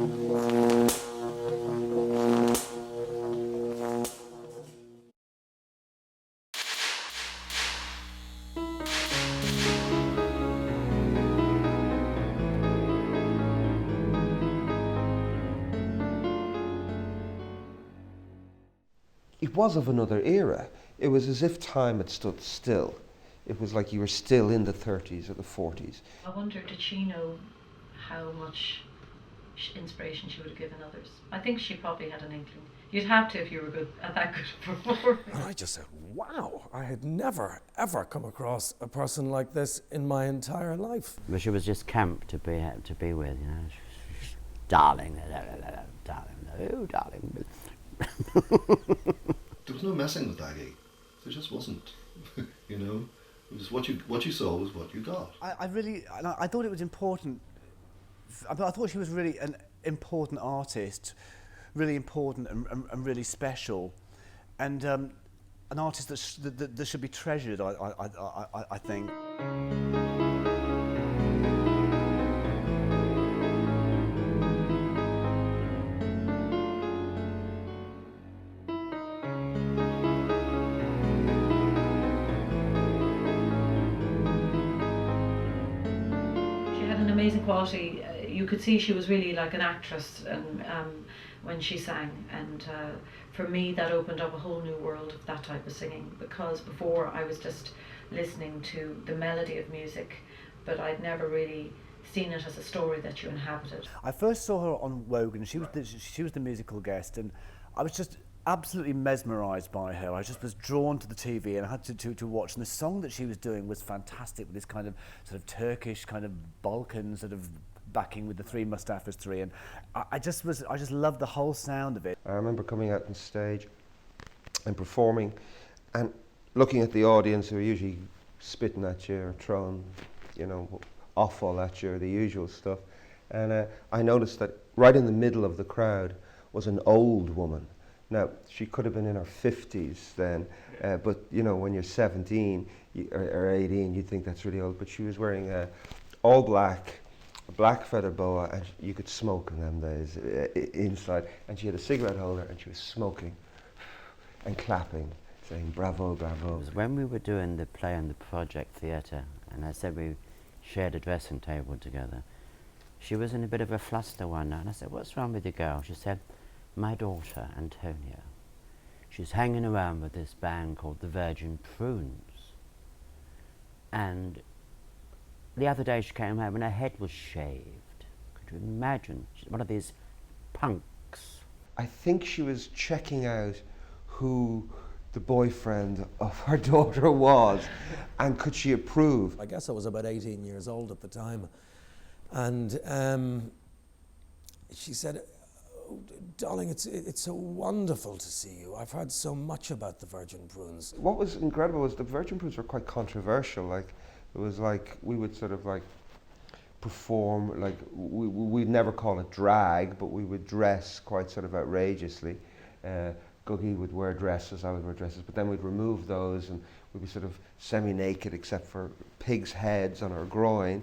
It was of another era. It was as if time had stood still. It was like you were still in the 30s or the 40s. I wonder, did she know how much inspiration she would have given others? I think she probably had an inkling. You'd have to if you were good at that good a performer. And I just said, wow, I had never, ever come across a person like this in my entire life. But she was just camp to be with, you know. Darling, darling, oh, darling. There was no messing with Aggie. There just wasn't. You know, it was what you saw was what you got. I thought it was important. I thought she was really an important artist, really important and really special, and an artist that should be treasured. I think. Amazing quality. You could see she was really like an actress, and when she sang, and for me that opened up a whole new world of that type of singing, because before I was just listening to the melody of music, but I'd never really seen it as a story that you inhabited. I first saw her on Wogan. She was the musical guest, and I was just absolutely mesmerised by her. I just was drawn to the TV, and I had to watch. And the song that she was doing was fantastic, with this kind of sort of Turkish kind of Balkan sort of backing with the Three Mustafas Three, and I just loved the whole sound of it. I remember coming out on stage and performing, and looking at the audience who are usually spitting at you or throwing, you know, offal at you, or the usual stuff. And I noticed that right in the middle of the crowd was an old woman. Now, she could have been in her 50s then, but you know, when you're 17 or 18, you think that's really old. But she was wearing all black, a black feather boa, and you could smoke in them days inside. And she had a cigarette holder, and she was smoking and clapping, saying bravo, bravo. It was when we were doing the play on the Project Theatre, and I said we shared a dressing table together. She was in a bit of a fluster one night, and I said, "What's wrong with you, girl?" She said, "My daughter, Antonia, she's hanging around with this band called the Virgin Prunes. And the other day she came home and her head was shaved. Could you imagine? She's one of these punks." I think she was checking out who the boyfriend of her daughter was, and could she approve? I guess I was about 18 years old at the time. And she said, "Oh, darling, it's so wonderful to see you. I've heard so much about the Virgin Prunes." What was incredible was the Virgin Prunes were quite controversial. Like, it was like we would sort of like perform, like we'd never call it drag, but we would dress quite sort of outrageously. Googie would wear dresses, I would wear dresses, but then we'd remove those and we'd be sort of semi-naked except for pigs' heads on our groin.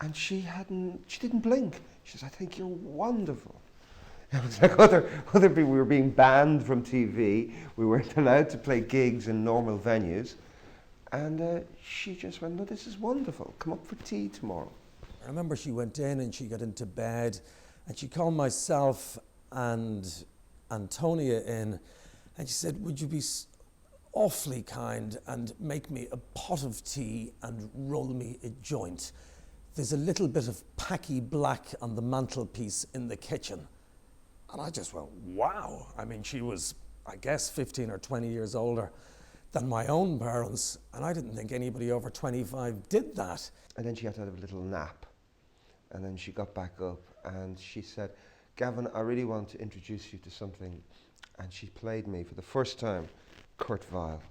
And she didn't blink. She says, "I think you're wonderful." It was like other people. We were being banned from TV. We weren't allowed to play gigs in normal venues. And she just went, "No, this is wonderful. Come up for tea tomorrow." I remember she went in and she got into bed, and she called myself and Antonia in, and she said, "Would you be awfully kind and make me a pot of tea and roll me a joint? There's a little bit of Packy Black on the mantelpiece in the kitchen." And I just went, wow. I mean, she was, I guess, 15 or 20 years older than my own parents, and I didn't think anybody over 25 did that. And then she had to have a little nap. And then she got back up and she said, "Gavin, I really want to introduce you to something." And she played me for the first time Kurt Weill.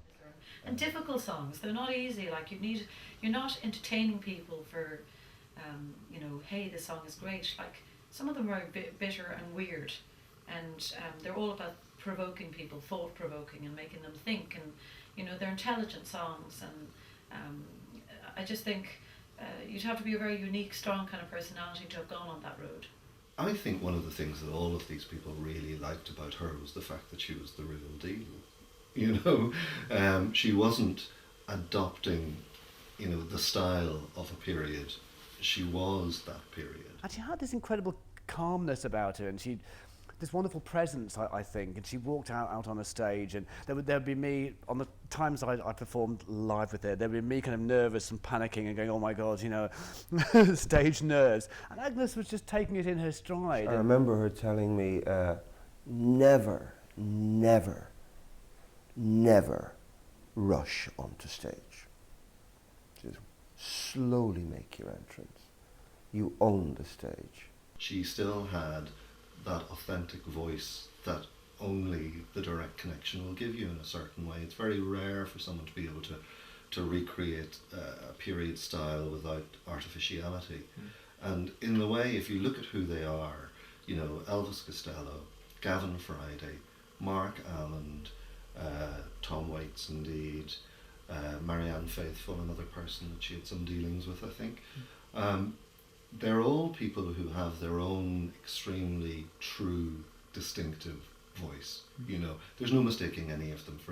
And difficult songs, they're not easy. Like, you're not entertaining people for, you know, hey, this song is great. Like, some of them are a bit bitter and weird, and they're all about provoking people, thought-provoking, and making them think. And you know, they're intelligent songs, and I just think you'd have to be a very unique, strong kind of personality to have gone on that road. I think one of the things that all of these people really liked about her was the fact that she was the real deal. You know, she wasn't adopting, you know, the style of a period. She was that period. And she had this incredible calmness about her, and she this wonderful presence, I think, and she walked out on a stage, and there'd be me, on the times I performed live with her, there'd be me kind of nervous and panicking and going, oh my God, you know, stage nerves. And Agnes was just taking it in her stride. I remember her telling me, never, never, never rush onto stage. Just slowly make your entrance. You own the stage. She still had that authentic voice that only the direct connection will give you in a certain way. It's very rare for someone to be able to recreate a period style without artificiality. And in the way, if you look at who they are, you know, Elvis Costello, Gavin Friday, Marc Almond, Tom Waits indeed, Marianne Faithfull, another person that she had some dealings with, I think. They're all people who have their own extremely true, distinctive voice. You know, there's no mistaking any of them for